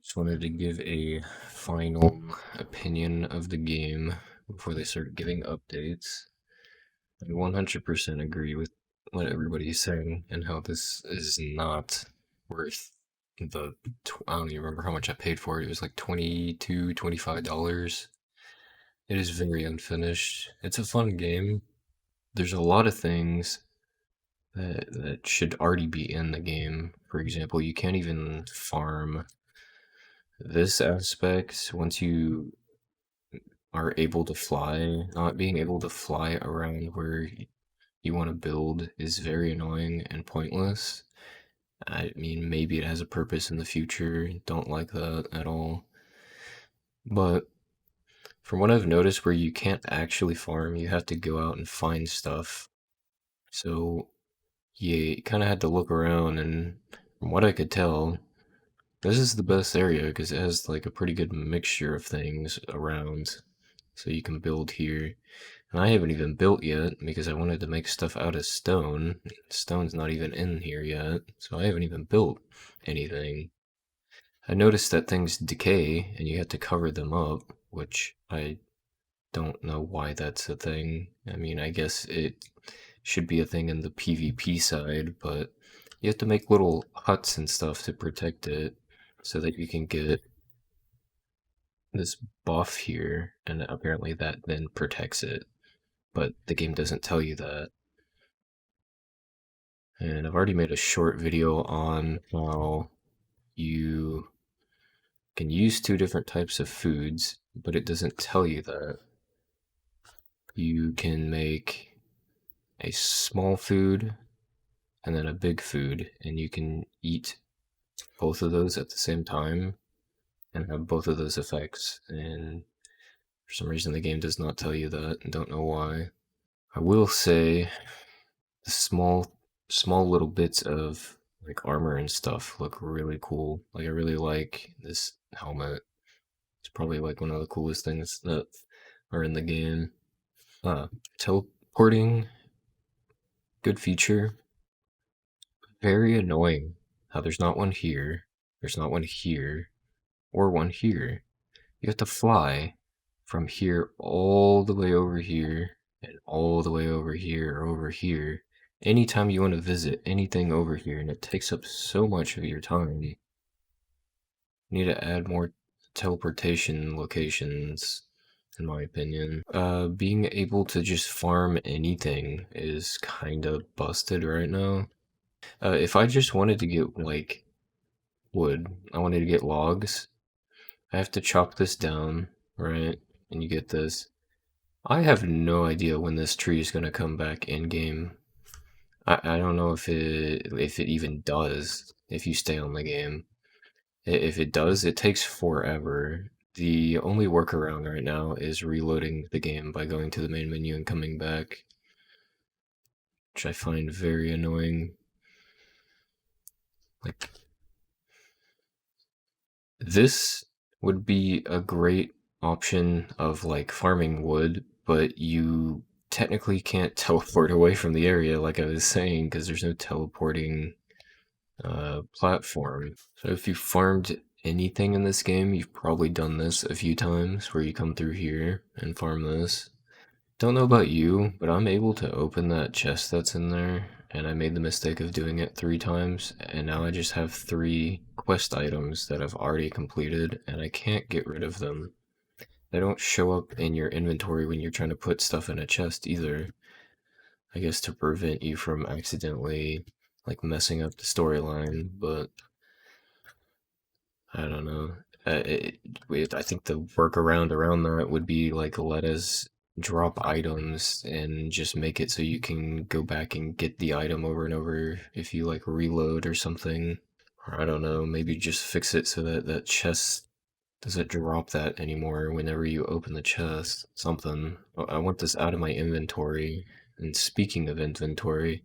Just wanted to give a final opinion of the game before they start giving updates. I 100% agree with what everybody's saying and how this is not worth the. I don't even remember how much I paid for it. It was like $25. It is very unfinished. It's a fun game. There's a lot of things that should already be in the game. For example, you can't even farm this aspect once you are able to fly. Not being able to fly around where you want to build is very annoying and pointless. I mean, maybe it has a purpose in the future. Don't like that at all. But from what I've noticed, where you can't actually farm, you have to go out and find stuff. So you kind of had to look around, and from what I could tell, this is the best area because it has like a pretty good mixture of things around. So you can build here. And I haven't even built yet because I wanted to make stuff out of stone. Stone's not even in here yet, so I haven't even built anything. I noticed that things decay and you have to cover them up, which I don't know why that's a thing. I mean, I guess it should be a thing in the PvP side, but you have to make little huts and stuff to protect it so that you can get this buff here, and apparently that then protects it. But the game doesn't tell you that. And I've already made a short video on how you can use two different types of foods, but it doesn't tell you that. You can make a small food and then a big food, and you can eat both of those at the same time and have both of those effects. And for some reason, the game does not tell you that, and don't know why. I will say the small little bits of like armor and stuff look really cool. Like I really like this helmet. It's probably like one of the coolest things that are in the game. Teleporting, good feature. Very annoying how there's not one here, there's not one here, or one here. You have to fly from here all the way over here and all the way over here or over here anytime you want to visit anything over here, and it takes up so much of your time. You need to add more teleportation locations, in my opinion. Being able to just farm anything is kind of busted right now. If I just wanted to get, like, wood, I wanted to get logs, I have to chop this down, right? And you get this. I have no idea when this tree is going to come back in game. I don't know if it even does if you stay on the game. If it does, it takes forever. The only workaround right now is reloading the game by going to the main menu and coming back, which I find very annoying. Like, this would be a great option of like farming wood, but you technically can't teleport away from the area, like I was saying, because there's no teleporting platform. So if you farmed anything in this game, you've probably done this a few times, where you come through here and farm this. Don't know about you, but I'm able to open that chest that's in there, and I made the mistake of doing it 3 times, and now I just have 3 quest items that I've already completed, and I can't get rid of them. They don't show up in your inventory when you're trying to put stuff in a chest either. I guess to prevent you from accidentally like messing up the storyline, but I don't know. I think the workaround around that would be like let us drop items and just make it so you can go back and get the item over and over if you like reload or something. Or I don't know, maybe just fix it so that that chest doesn't drop that anymore whenever you open the chest. Something. I want this out of my inventory. And speaking of inventory,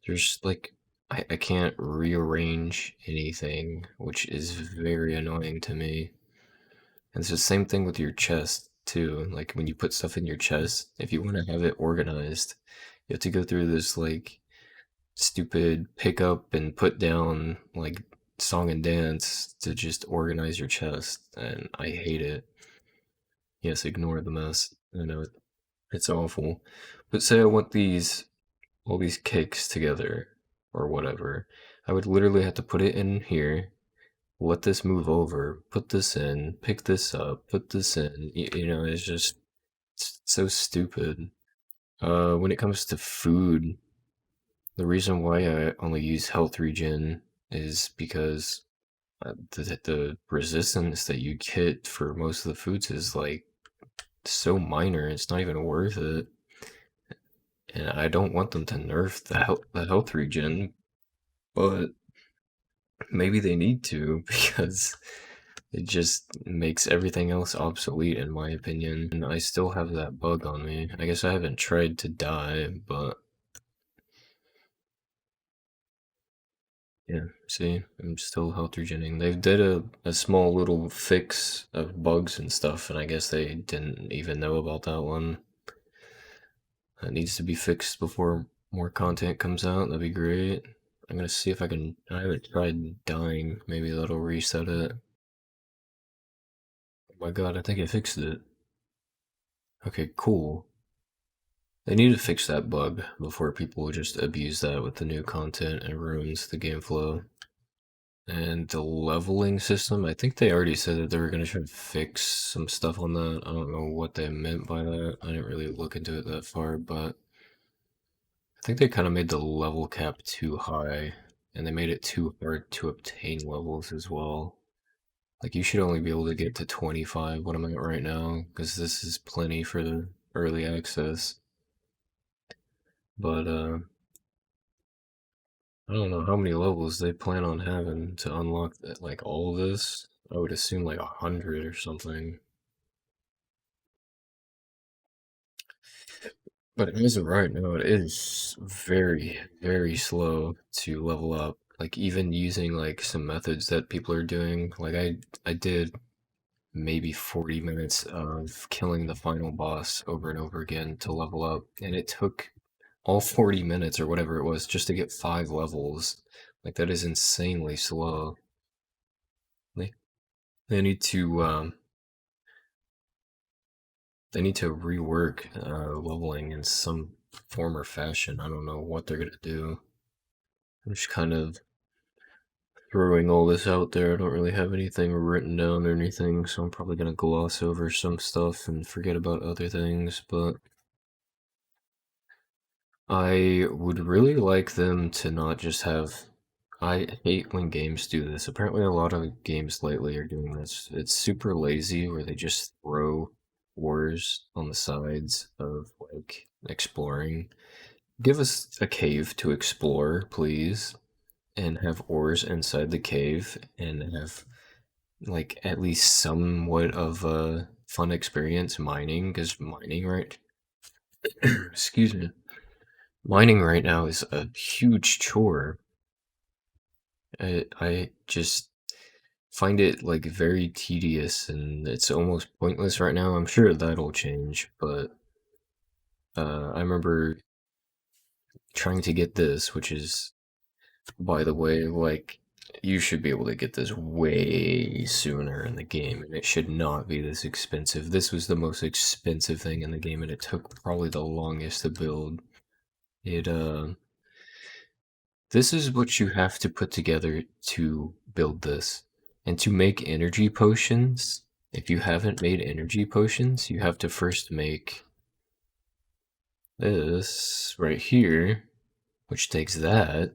there's like I can't rearrange anything, which is very annoying to me. And it's the same thing with your chest too. Like when you put stuff in your chest, if you want to have it organized, you have to go through this like stupid pick up and put down like song and dance to just organize your chest, and I hate it. Yes, ignore the mess. I know it's awful. But say I want these all these cakes together or whatever. I would literally have to put it in here, let this move over, put this in, pick this up, put this in. It's just it's so stupid. When it comes to food, the reason why I only use health regen is because the resistance that you get for most of the foods is like so minor, it's not even worth it. And I don't want them to nerf the health regen, but maybe they need to because it just makes everything else obsolete in my opinion. And I still have that bug on me. I guess I haven't tried to die, but yeah, see, I'm still health regening. They've did a small little fix of bugs and stuff, and I guess they didn't even know about that one. That needs to be fixed before more content comes out. That'd be great. I'm gonna see if I can. I haven't tried dying. Maybe that'll reset it. Oh my god, I think I fixed it. Okay, cool. They need to fix that bug before people just abuse that with the new content and ruins the game flow. And the leveling system, I think they already said that they were going to try to fix some stuff on that. I don't know what they meant by that. I didn't really look into it that far, but I think they kind of made the level cap too high, and they made it too hard to obtain levels as well. Like, you should only be able to get to 25, what I'm at right now, because this is plenty for the early access. But, I don't know how many levels they plan on having to unlock that, like all of this. I would assume like 100 or something. But as of right now, it is very, very slow to level up. Like even using like some methods that people are doing. Like I did maybe 40 minutes of killing the final boss over and over again to level up, and it took all 40 minutes or whatever it was just to get 5 levels. Like that is insanely slow. They, they need to rework leveling in some form or fashion. I don't know what they're gonna do. I'm just kind of throwing all this out there. I don't really have anything written down or anything, so I'm probably gonna gloss over some stuff and forget about other things, but I would really like them to not just have. I hate when games do this. Apparently, a lot of games lately are doing this. It's super lazy where they just throw ores on the sides of like exploring. Give us a cave to explore, please, and have ores inside the cave and have like at least somewhat of a fun experience mining because mining right excuse me, mining right now is a huge chore. I just find it like very tedious and it's almost pointless right now. I'm sure that'll change, but I remember trying to get this, which is, by the way, like you should be able to get this way sooner in the game, and it should not be this expensive. This was the most expensive thing in the game, and it took probably the longest to build. It This is what you have to put together to build this. And to make energy potions, if you haven't made energy potions, you have to first make this right here, which takes that.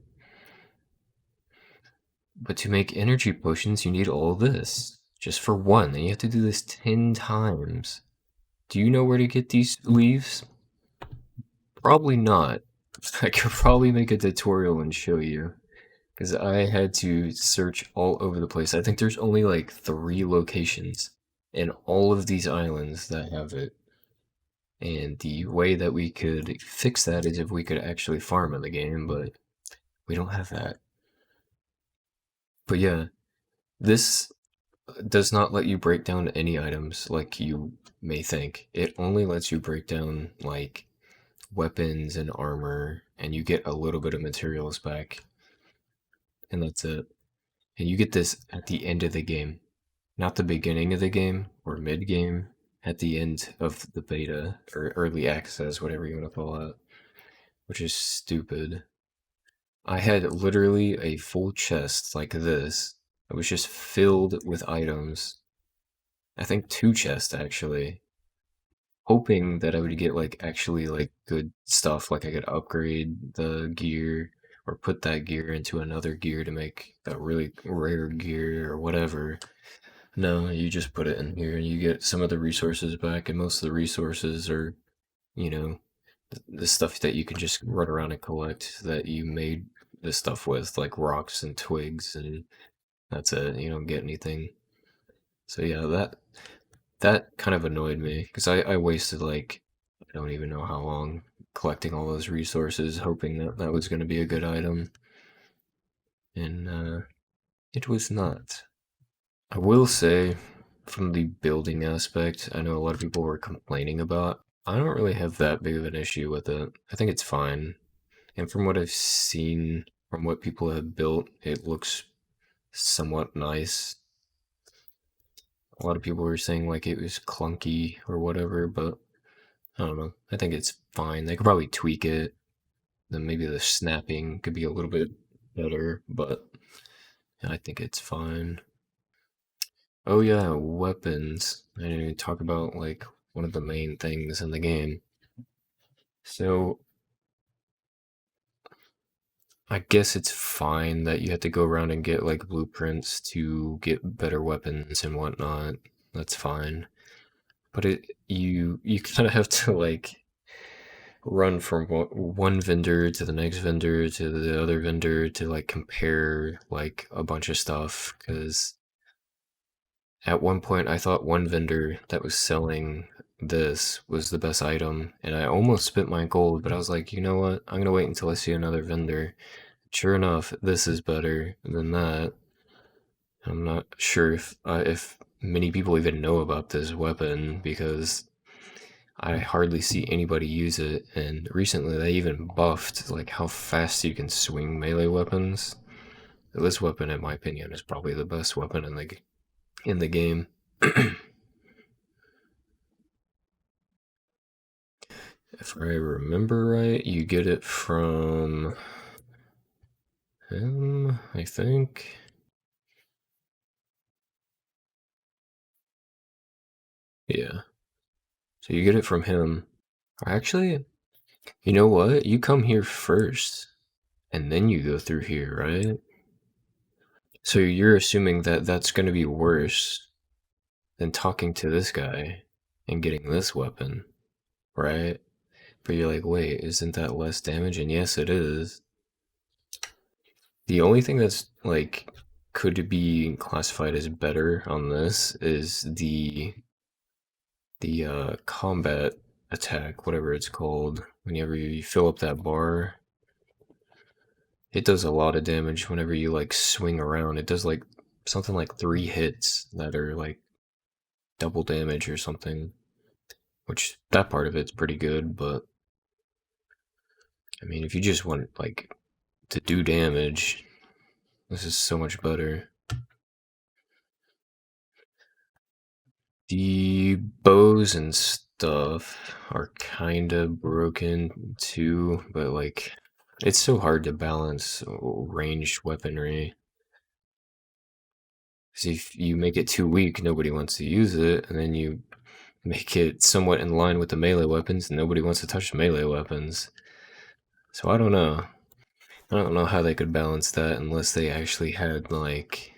But to make energy potions, you need all this just for one, and you have to do this 10 times. Do you know where to get these leaves? Probably not. I could probably make a tutorial and show you. Because I had to search all over the place. I think there's only like 3 locations in all of these islands that have it. And the way that we could fix that is if we could actually farm in the game, but we don't have that. But yeah, this does not let you break down any items like you may think. It only lets you break down like weapons and armor, and you get a little bit of materials back, and that's it. And you get this at the end of the game, not the beginning of the game or mid game, at the end of the beta or early access, whatever you want to call it, which is stupid. I had literally a full chest like this. It was just filled with items. I think two chests actually, hoping that I would get like actually like good stuff, like I could upgrade the gear or put that gear into another gear to make that really rare gear or whatever. No, you just put it in here and you get some of the resources back, and most of the resources are, you know, the stuff that you can just run around and collect that you made the stuff with, like rocks and twigs, and that's it. You don't get anything. So yeah, that kind of annoyed me because I wasted like I don't even know how long collecting all those resources, hoping that that was going to be a good item, and it was not. I will say, from the building aspect, I know a lot of people were complaining about. I don't really have that big of an issue with it. I think it's fine. And from what I've seen, from what people have built, it looks somewhat nice. A lot of people were saying like it was clunky or whatever, but I don't know. I think it's fine. They could probably tweak it. Then maybe the snapping could be a little bit better, but I think it's fine. Oh yeah, weapons. I didn't even talk about like one of the main things in the game. So I guess it's fine that you have to go around and get like blueprints to get better weapons and whatnot. That's fine. But you kind of have to like run from one vendor to the next vendor to the other vendor to like compare like a bunch of stuff, because at one point I thought one vendor that was selling this was the best item, and I almost spent my gold, but I was like, you know what, I'm gonna wait until I see another vendor. Sure enough, this is better than that. I'm not sure if many people even know about this weapon, because I hardly see anybody use it, and recently they even buffed like how fast you can swing melee weapons. This weapon, in my opinion, is probably the best weapon in the game. If I remember right, you get it from him, I think. Yeah. So you get it from him. Actually, you know what? You come here first, and then you go through here, right? So you're assuming that that's going to be worse than talking to this guy and getting this weapon, right? But you're like, wait, isn't that less damage? And yes, it is. The only thing that's like could be classified as better on this is the combat attack, whatever it's called. Whenever you fill up that bar, it does a lot of damage whenever you like swing around. It does like something like 3 hits that are like double damage or something. Which that part of it's pretty good, but I mean, if you just want like to do damage, this is so much better. The bows and stuff are kind of broken too, but like it's so hard to balance ranged weaponry. Because if you make it too weak, nobody wants to use it, and then you make it somewhat in line with the melee weapons, and nobody wants to touch melee weapons. So I don't know. I don't know how they could balance that unless they actually had like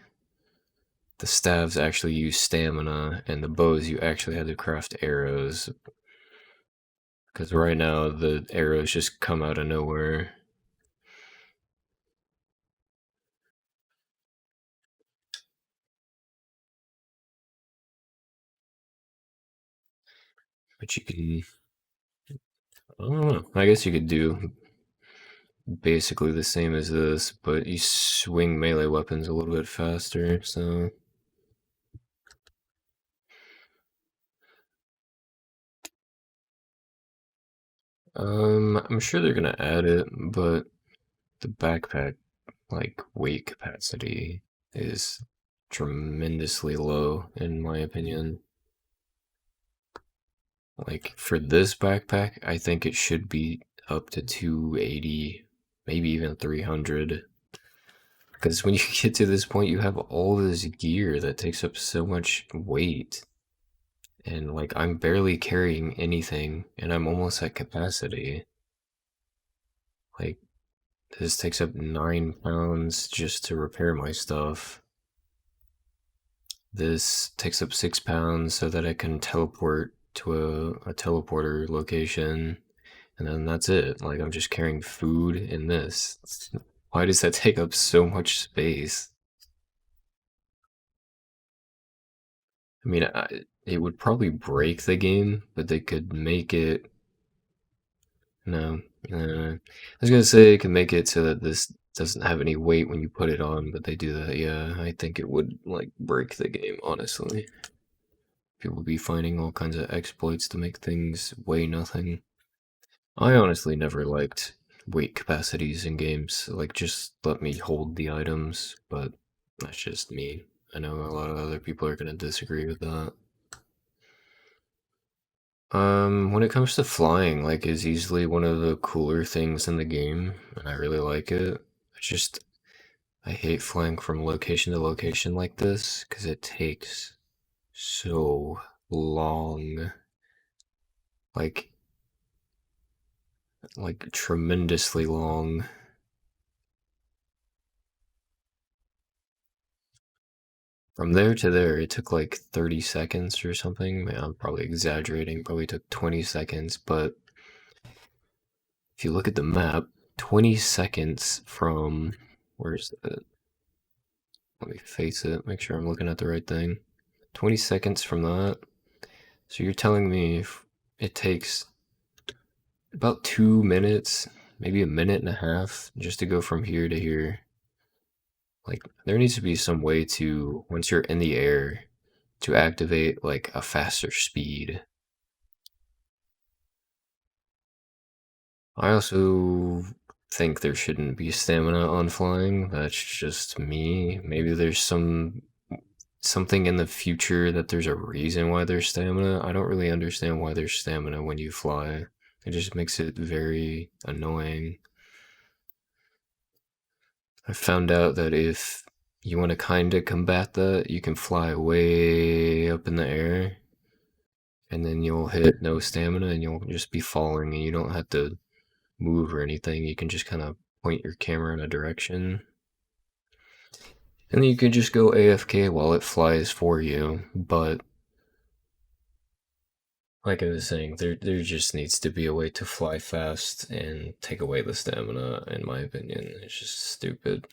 the staves actually use stamina, and the bows you actually had to craft arrows. Because right now the arrows just come out of nowhere. But you can, I don't know. I guess you could do basically the same as this, but you swing melee weapons a little bit faster, so. I'm sure they're gonna add it, but the backpack, like, weight capacity. is tremendously low, in my opinion. Like, for this backpack, I think it should be up to 280, maybe even 300. Because when you get to this point, you have all this gear that takes up so much weight. And, like, I'm barely carrying anything, and I'm almost at capacity. Like, this takes up 9 pounds just to repair my stuff. This takes up 6 pounds so that I can teleport to a teleporter location. And then that's it. Like, I'm just carrying food in this. Why does that take up so much space? I mean, it would probably break the game, but they could make it. No, I was gonna say it can make it so that this doesn't have any weight when you put it on, but they do that. Yeah, I think it would like break the game, honestly. People would be finding all kinds of exploits to make things weigh nothing. I honestly never liked weight capacities in games. Like, just let me hold the items, but that's just me. I know a lot of other people are gonna disagree with that. When it comes to flying, like, is easily one of the cooler things in the game, and I really like it. I hate flying from location to location like this, because it takes so long. Like, tremendously long. From there to there, it took like 30 seconds or something. Man, I'm probably exaggerating. Probably took 20 seconds, but if you look at the map, 20 seconds from where's it? Let me face it, make sure I'm looking at the right thing. 20 seconds from that. So you're telling me it takes about 2 minutes, maybe a minute and a half, just to go from here to here. Like, there needs to be some way to, once you're in the air, to activate like a faster speed. I also think there shouldn't be stamina on flying. That's just me. Maybe there's something in the future that there's a reason why there's stamina. I don't really understand why there's stamina when you fly. It just makes it very annoying. I found out that if you want to kind of combat that, you can fly way up in the air, and then you'll hit no stamina, and you'll just be falling, and you don't have to move or anything. You can just kind of point your camera in a direction, and then you can just go AFK while it flies for you. But like I was saying, there just needs to be a way to fly fast and take away the stamina, in my opinion. It's just stupid.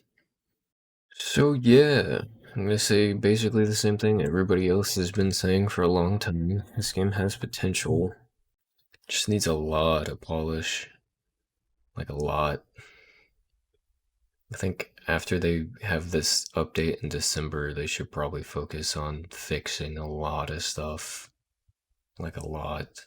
So yeah, I'm gonna say basically the same thing everybody else has been saying for a long time. This game has potential. Just needs a lot of polish. Like a lot. I think after they have this update in December, they should probably focus on fixing a lot of stuff. Like a lot.